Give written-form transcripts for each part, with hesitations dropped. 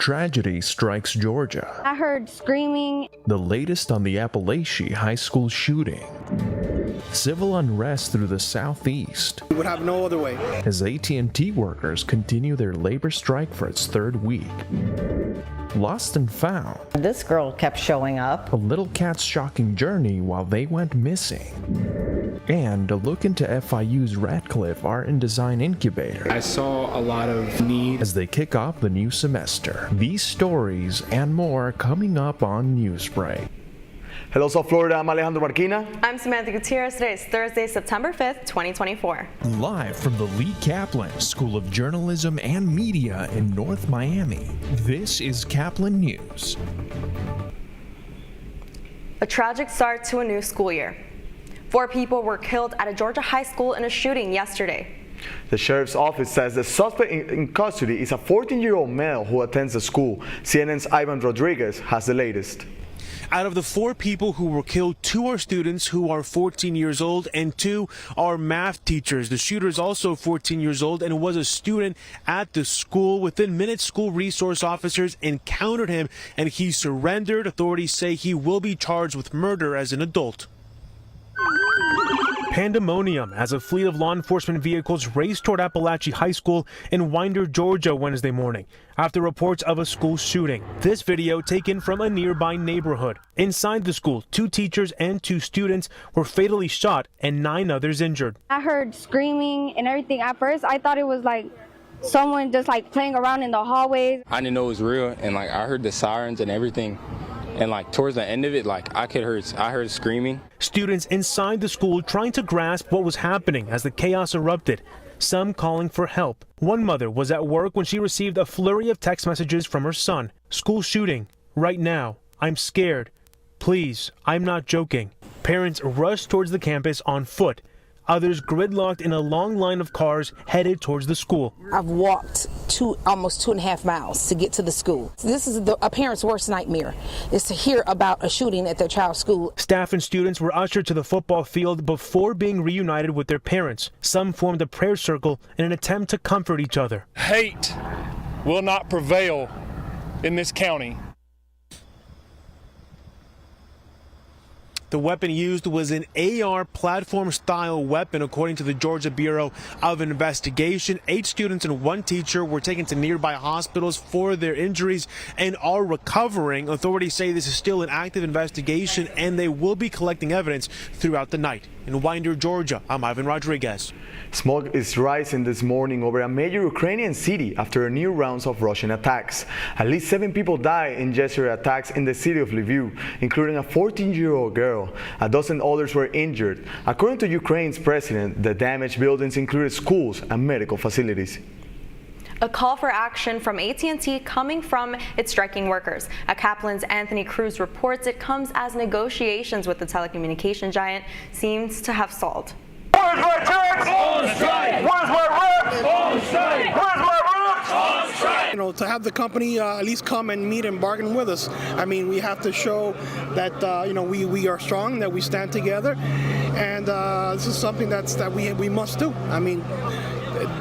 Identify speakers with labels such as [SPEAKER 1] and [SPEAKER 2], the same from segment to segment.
[SPEAKER 1] tragedy strikes Georgia.
[SPEAKER 2] I heard screaming.
[SPEAKER 1] The latest on the Appalachia high school shooting. Civil unrest through the southeast.
[SPEAKER 3] We would have no other way.
[SPEAKER 1] As AT&T workers continue their labor strike for its third week. Lost and found.
[SPEAKER 4] This girl kept showing up.
[SPEAKER 1] A little cat's shocking journey while they went missing. And a look into FIU's Radcliffe Art and Design Incubator.
[SPEAKER 5] I saw a lot of need
[SPEAKER 1] as they kick off the new semester. These stories and more coming up on Newsbreak.
[SPEAKER 6] Hello, South Florida. I'm Alejandro Marquina.
[SPEAKER 7] I'm Samantha Gutierrez. Today is Thursday, September 5th, 2024.
[SPEAKER 1] Live from the Lee Caplin School of Journalism and Media in North Miami, this is Caplin News.
[SPEAKER 7] A tragic start to a new school year. 4 people were killed at a Georgia high school in a shooting yesterday.
[SPEAKER 6] The sheriff's office says the suspect in custody is a 14-year-old male who attends the school. CNN's Ivan Rodriguez has the latest.
[SPEAKER 8] Out of the 4 people who were killed, 2 are students who are 14 years old and 2 are math teachers. The shooter is also 14 years old and was a student at the school. Within minutes, school resource officers encountered him and he surrendered. Authorities say he will be charged with murder as an adult. Pandemonium as a fleet of law enforcement vehicles raced toward Appalachia High School in Winder, Georgia Wednesday morning after reports of a school shooting. This video taken from a nearby neighborhood. Inside the school, 2 teachers and 2 students were fatally shot and 9 others injured.
[SPEAKER 2] I heard screaming and everything. At first, I thought it was like someone just like playing around in the hallways.
[SPEAKER 9] I didn't know it was real, and like I heard the sirens and everything. And like towards the end of it, like I heard screaming.
[SPEAKER 8] Students inside the school trying to grasp what was happening as the chaos erupted, some calling for help. One mother was at work when she received a flurry of text messages from her son. School shooting. Right now. I'm scared. Please, I'm not joking. Parents rushed towards the campus on foot. Others gridlocked in a long line of cars headed towards the school.
[SPEAKER 10] I've walked almost 2.5 miles to get to the school. This is a parent's worst nightmare, is to hear about a shooting at their child's school.
[SPEAKER 8] Staff and students were ushered to the football field before being reunited with their parents. Some formed a prayer circle in an attempt to comfort each other.
[SPEAKER 11] Hate will not prevail in this county.
[SPEAKER 8] The weapon used was an AR platform-style weapon, according to the Georgia Bureau of Investigation. 8 students and 1 teacher were taken to nearby hospitals for their injuries and are recovering. Authorities say this is still an active investigation and they will be collecting evidence throughout the night. In Winder, Georgia, I'm Ivan Rodriguez.
[SPEAKER 6] Smoke is rising this morning over a major Ukrainian city after new rounds of Russian attacks. At least 7 people died in Jesuit attacks in the city of Lviv, including a 14-year-old girl. A dozen others were injured. According to Ukraine's president, the damaged buildings included schools and medical facilities.
[SPEAKER 7] A call for action from AT&T coming from its striking workers. At Caplin's Anthony Cruz reports it comes as negotiations with the telecommunication giant seems to have stalled.
[SPEAKER 12] Where's my tax? On strike! Where's my rent? On strike! Where's my rent? On strike!
[SPEAKER 3] You know, to have the company at least come and meet and bargain with us. I mean, we have to show that you know, we are strong, that we stand together, and this is something that we must do. I mean,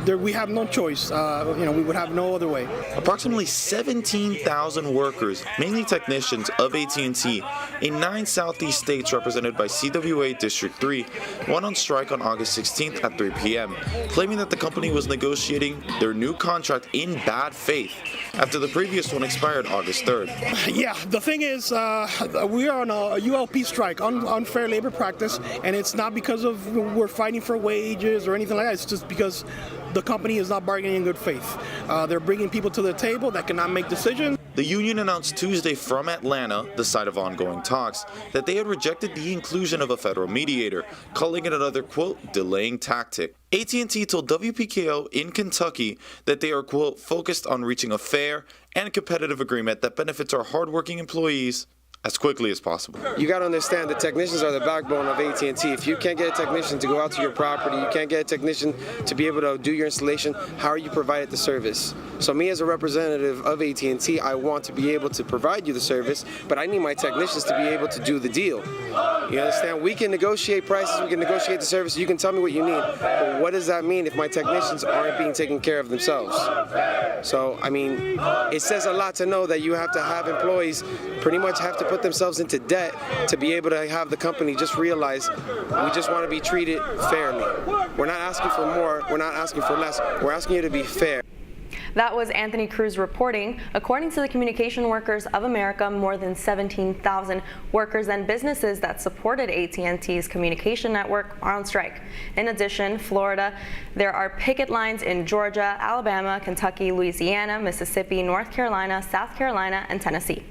[SPEAKER 3] we have no choice. You know, we would have no other way.
[SPEAKER 13] Approximately 17,000 workers, mainly technicians of AT&T, in 9 southeast states represented by CWA District 3, went on strike on August 16th at 3 p.m., claiming that the company was negotiating their new contract in bad faith after the previous one expired August 3rd.
[SPEAKER 3] Yeah, the thing is, we are on a ULP strike, unfair labor practice, and it's not because of we're fighting for wages or anything like that. It's just because the company is not bargaining in good faith. They're bringing people to the table that cannot make decisions.
[SPEAKER 13] The union announced Tuesday from Atlanta, the site of ongoing talks, that they had rejected the inclusion of a federal mediator, calling it another, quote, delaying tactic. AT&T told WPKO in Kentucky that they are, quote, focused on reaching a fair and competitive agreement that benefits our hardworking employees as quickly as possible.
[SPEAKER 14] You got to understand the technicians are the backbone of AT&T. If you can't get a technician to go out to your property, you can't get a technician to be able to do your installation, how are you provided the service? So me as a representative of AT&T, I want to be able to provide you the service, but I need my technicians to be able to do the deal. You understand? We can negotiate prices, we can negotiate the service, you can tell me what you need, but what does that mean if my technicians aren't being taken care of themselves? So, I mean, it says a lot to know that you have to have employees pretty much have to put themselves into debt to be able to have the company just realize we just want to be treated fairly. We're not asking for more, we're not asking for less, we're asking you to be fair.
[SPEAKER 7] That was Anthony Cruz reporting. According to the Communication Workers of America, more than 17,000 workers and businesses that supported AT&T's communication network are on strike. In addition, Florida, there are picket lines in Georgia, Alabama, Kentucky, Louisiana, Mississippi, North Carolina, South Carolina, and Tennessee.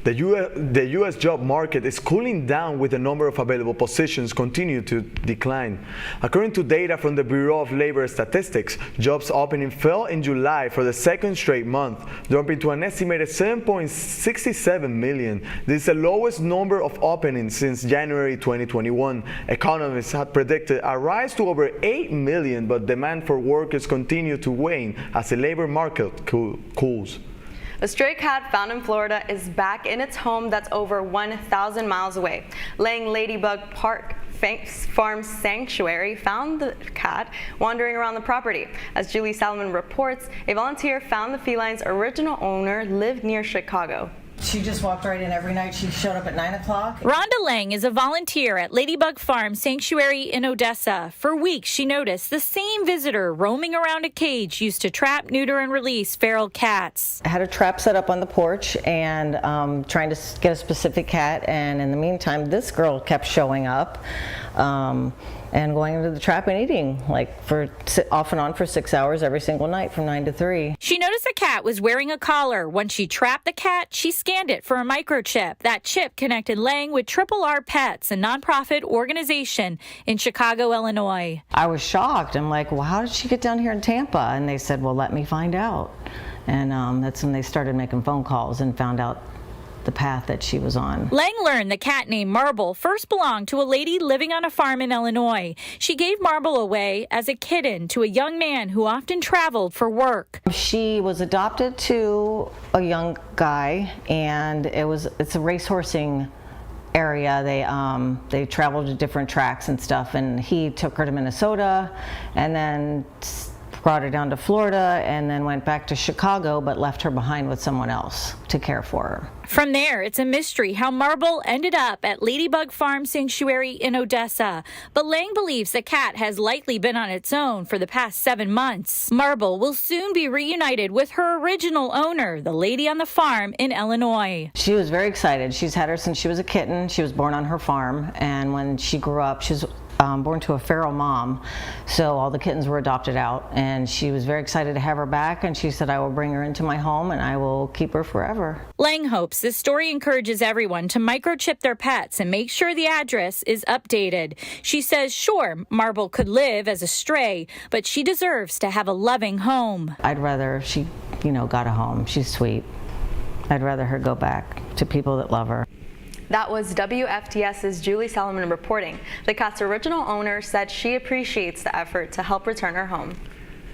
[SPEAKER 6] The U.S. job market is cooling down with the number of available positions continue to decline. According to data from the Bureau of Labor Statistics, jobs opening fell in July for the second straight month, dropping to an estimated 7.67 million. This is the lowest number of openings since January 2021. Economists had predicted a rise to over 8 million, but demand for workers continue to wane as the labor market cools.
[SPEAKER 7] A stray cat found in Florida is back in its home that's over 1,000 miles away. Lang Ladybug Park Farm Sanctuary found the cat wandering around the property. As Julie Salmon reports, a volunteer found the feline's original owner lived near Chicago.
[SPEAKER 4] She just walked right in every night. She showed up at 9 o'clock.
[SPEAKER 15] Rhonda Lang is a volunteer at Ladybug Farm Sanctuary in Odessa. For weeks, she noticed the same visitor roaming around a cage used to trap, neuter, and release feral cats.
[SPEAKER 4] I had a trap set up on the porch and trying to get a specific cat, and in the meantime, this girl kept showing up. And going into the trap and eating, like for off and on for 6 hours every single night from 9 to 3.
[SPEAKER 15] She noticed a cat was wearing a collar. When she trapped the cat, she scanned it for a microchip. That chip connected Lang with RRR Pets, a nonprofit organization in Chicago, Illinois.
[SPEAKER 4] I was shocked. I'm like, well, how did she get down here in Tampa? And they said, well, let me find out. And that's when they started making phone calls and found out the path that she was on.
[SPEAKER 15] Lang learned the cat named Marble first belonged to a lady living on a farm in Illinois. She gave Marble away as a kitten to a young man who often traveled for work.
[SPEAKER 4] She was adopted to a young guy, and it's a racehorsing area. They traveled to different tracks and stuff, and he took her to Minnesota and then brought her down to Florida and then went back to Chicago, but left her behind with someone else to care for her.
[SPEAKER 15] From there, it's a mystery how Marble ended up at Ladybug Farm Sanctuary in Odessa. But Lang believes the cat has likely been on its own for the past 7 months. Marble will soon be reunited with her original owner, the lady on the farm in Illinois.
[SPEAKER 4] She was very excited. She's had her since she was a kitten. She was born on her farm, and when she grew up, she's born to a feral mom, so all the kittens were adopted out, and she was very excited to have her back, and she said, I will bring her into my home and I will keep her forever.
[SPEAKER 15] Lang hopes this story encourages everyone to microchip their pets and make sure the address is updated. She says, sure, Marble could live as a stray, but she deserves to have a loving home.
[SPEAKER 4] I'd rather she, got a home. She's sweet. I'd rather her go back to people that love her.
[SPEAKER 7] That was WFTS's Julie Salomon reporting. The cat's original owner said she appreciates the effort to help return her home.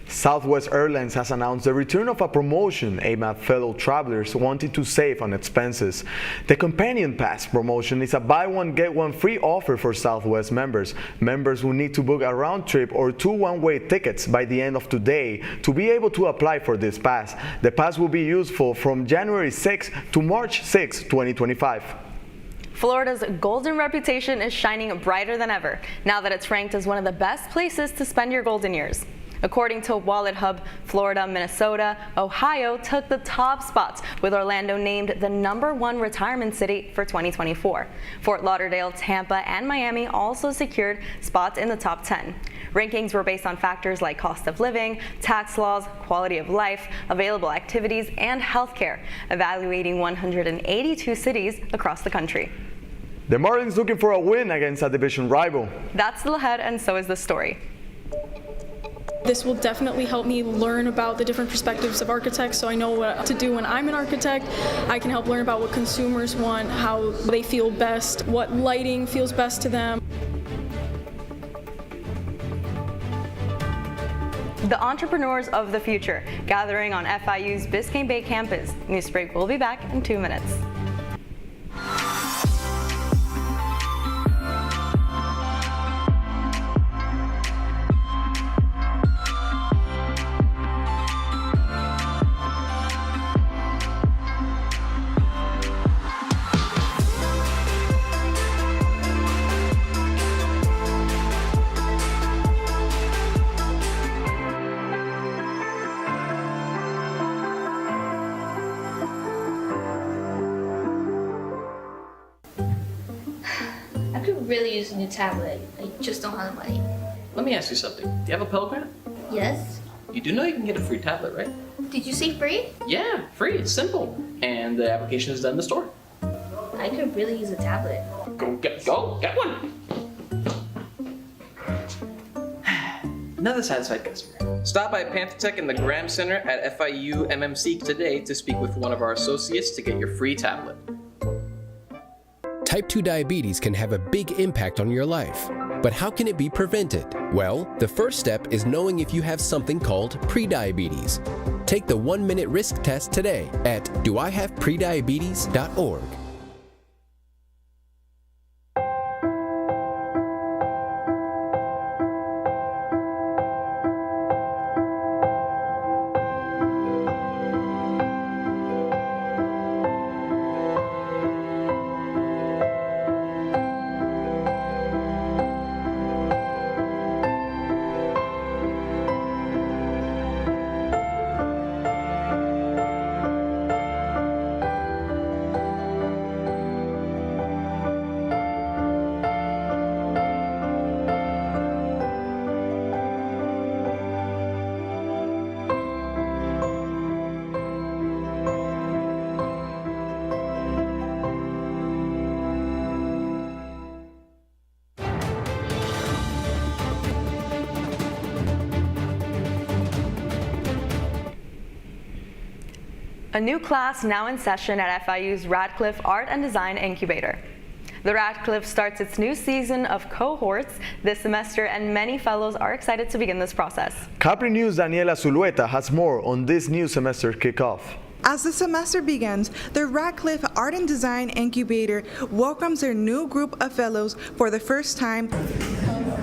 [SPEAKER 6] Southwest Airlines has announced the return of a promotion aimed at fellow travelers wanting to save on expenses. The Companion Pass promotion is a buy one get one free offer for Southwest members. Members will need to book a round trip or 2 one-way tickets by the end of today to be able to apply for this pass. The pass will be useful from January 6 to March 6, 2025.
[SPEAKER 7] Florida's golden reputation is shining brighter than ever, now that it's ranked as one of the best places to spend your golden years. According to Wallet Hub, Florida, Minnesota, Ohio took the top spots, with Orlando named the #1 retirement city for 2024. Fort Lauderdale, Tampa, and Miami also secured spots in the top 10. Rankings were based on factors like cost of living, tax laws, quality of life, available activities, and healthcare, evaluating 182 cities across the country.
[SPEAKER 6] The Marlins looking for a win against a division rival.
[SPEAKER 7] That's still ahead, and so is the story.
[SPEAKER 16] This will definitely help me learn about the different perspectives of architects, so I know what to do when I'm an architect. I can help learn about what consumers want, how they feel best, what lighting feels best to them.
[SPEAKER 7] The entrepreneurs of the future, gathering on FIU's Biscayne Bay campus. Newsbreak will be back in 2 minutes.
[SPEAKER 17] could really use a new tablet. I just don't have the money.
[SPEAKER 18] Let me ask you something. Do you have a Pell Grant?
[SPEAKER 17] Yes?
[SPEAKER 18] You do know you can get a free tablet, right?
[SPEAKER 17] Did you say free?
[SPEAKER 18] Yeah, free. It's simple. And the application is done in the store.
[SPEAKER 17] I could really use a tablet.
[SPEAKER 18] Go get one. Another satisfied customer. Stop by Panther in the Graham Center at FIU MMC today to speak with one of our associates to get your free tablet.
[SPEAKER 19] Type 2 diabetes can have a big impact on your life. But how can it be prevented? Well, the first step is knowing if you have something called prediabetes. Take the 1-minute risk test today at doihaveprediabetes.org.
[SPEAKER 7] A new class now in session at FIU's Radcliffe Art and Design Incubator. The Radcliffe starts its new season of cohorts this semester, and many fellows are excited to begin this process.
[SPEAKER 6] Caplin News' Daniela Zulueta has more on this new semester kickoff.
[SPEAKER 20] As the semester begins, the Radcliffe Art and Design Incubator welcomes their new group of fellows for the first time.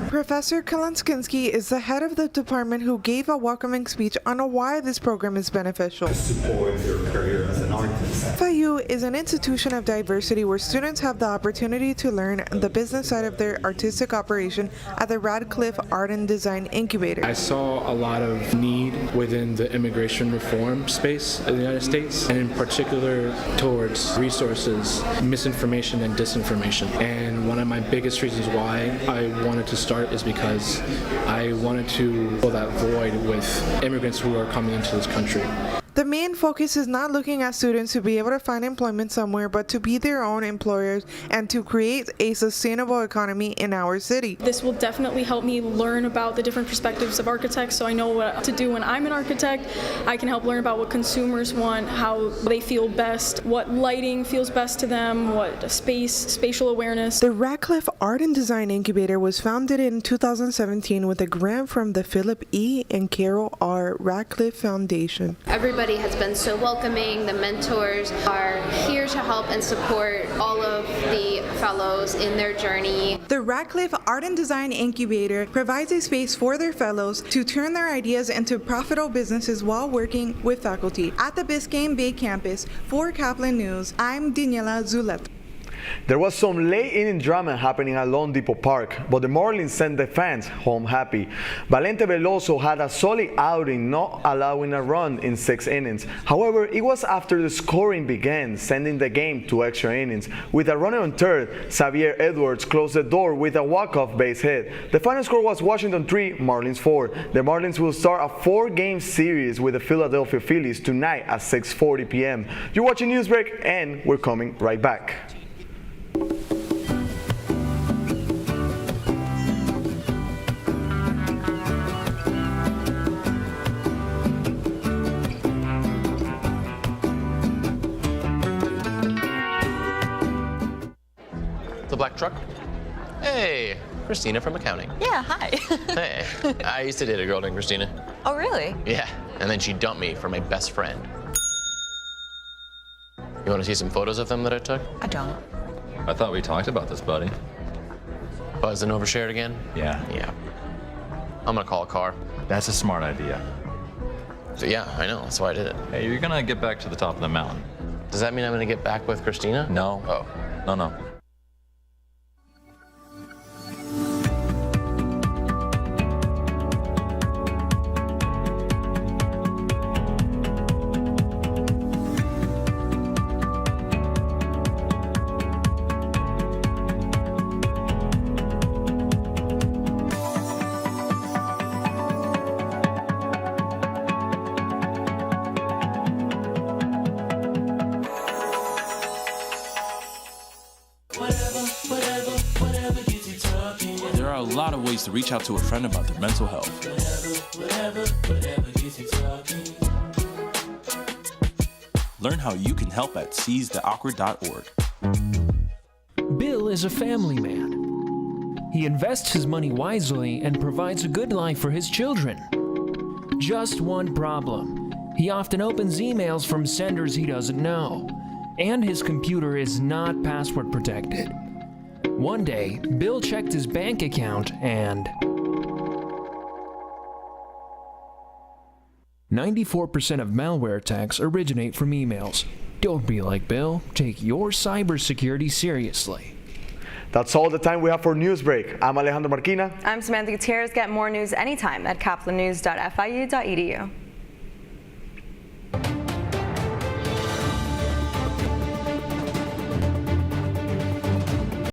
[SPEAKER 20] Professor Kalanskinsky is the head of the department who gave a welcoming speech on why this program is beneficial.
[SPEAKER 21] To support your career as an artist.
[SPEAKER 20] FIU is an institution of diversity where students have the opportunity to learn the business side of their artistic operation at the Radcliffe Art and Design Incubator.
[SPEAKER 5] I saw a lot of need within the immigration reform space in the United States, and in particular towards resources, misinformation and disinformation. And one of my biggest reasons why I wanted to start is because I wanted to fill that void with immigrants who are coming into this country.
[SPEAKER 20] The main focus is not looking at students to be able to find employment somewhere, but to be their own employers and to create a sustainable economy in our city.
[SPEAKER 16] This will definitely help me learn about the different perspectives of architects, so I know what to do when I'm an architect. I can help learn about what consumers want, how they feel best, what lighting feels best to them, what spatial awareness.
[SPEAKER 20] The Radcliffe Art and Design Incubator was founded in 2017 with a grant from the Philip E. and Carol R. Radcliffe Foundation.
[SPEAKER 22] Everybody has been so welcoming. The mentors are here to help and support all of the fellows in their journey.
[SPEAKER 20] The Radcliffe Art and Design Incubator provides a space for their fellows to turn their ideas into profitable businesses while working with faculty. At the Biscayne Bay campus, for Caplin News, I'm Daniela Zuleta.
[SPEAKER 6] There was some late-inning drama happening at Lone Depot Park, but the Marlins sent the fans home happy. Valente Veloso had a solid outing, not allowing a run in 6 innings. However, it was after the scoring began, sending the game to extra innings. With a runner on third, Xavier Edwards closed the door with a walk-off base hit. The final score was Washington 3, Marlins 4. The Marlins will start a 4-game series with the Philadelphia Phillies tonight at 6:40 p.m. You're watching Newsbreak, and we're coming right back.
[SPEAKER 23] The black truck? Hey, Christina from accounting.
[SPEAKER 24] Yeah, hi.
[SPEAKER 23] Hey, I used to date a girl named Christina.
[SPEAKER 24] Oh, really?
[SPEAKER 23] Yeah, and then she dumped me for my best friend. You want to see some photos of them that I took?
[SPEAKER 24] I don't.
[SPEAKER 25] I thought we talked about this, buddy.
[SPEAKER 23] Buzzed and overshared again?
[SPEAKER 25] Yeah.
[SPEAKER 23] Yeah. I'm gonna call a car.
[SPEAKER 25] That's a smart idea.
[SPEAKER 23] So yeah, I know, that's why I did it.
[SPEAKER 25] Hey, you're gonna get back to the top of the mountain.
[SPEAKER 23] Does that mean I'm gonna get back with Christina?
[SPEAKER 25] No.
[SPEAKER 23] Oh.
[SPEAKER 25] No.
[SPEAKER 1] lot of ways to reach out to a friend about their mental health. Learn how you can help at seizetheawkward.org.
[SPEAKER 2] Bill is a family man. He invests his money wisely and provides a good life for his children. Just one problem. He often opens emails from senders he doesn't know, and his computer is not password protected. One day, Bill checked his bank account and 94% of malware attacks originate from emails. Don't be like Bill. Take your cybersecurity seriously.
[SPEAKER 6] That's all the time we have for Newsbreak. I'm Alejandro Marquina.
[SPEAKER 7] I'm Samantha Gutierrez. Get more news anytime at caplinnews.fiu.edu.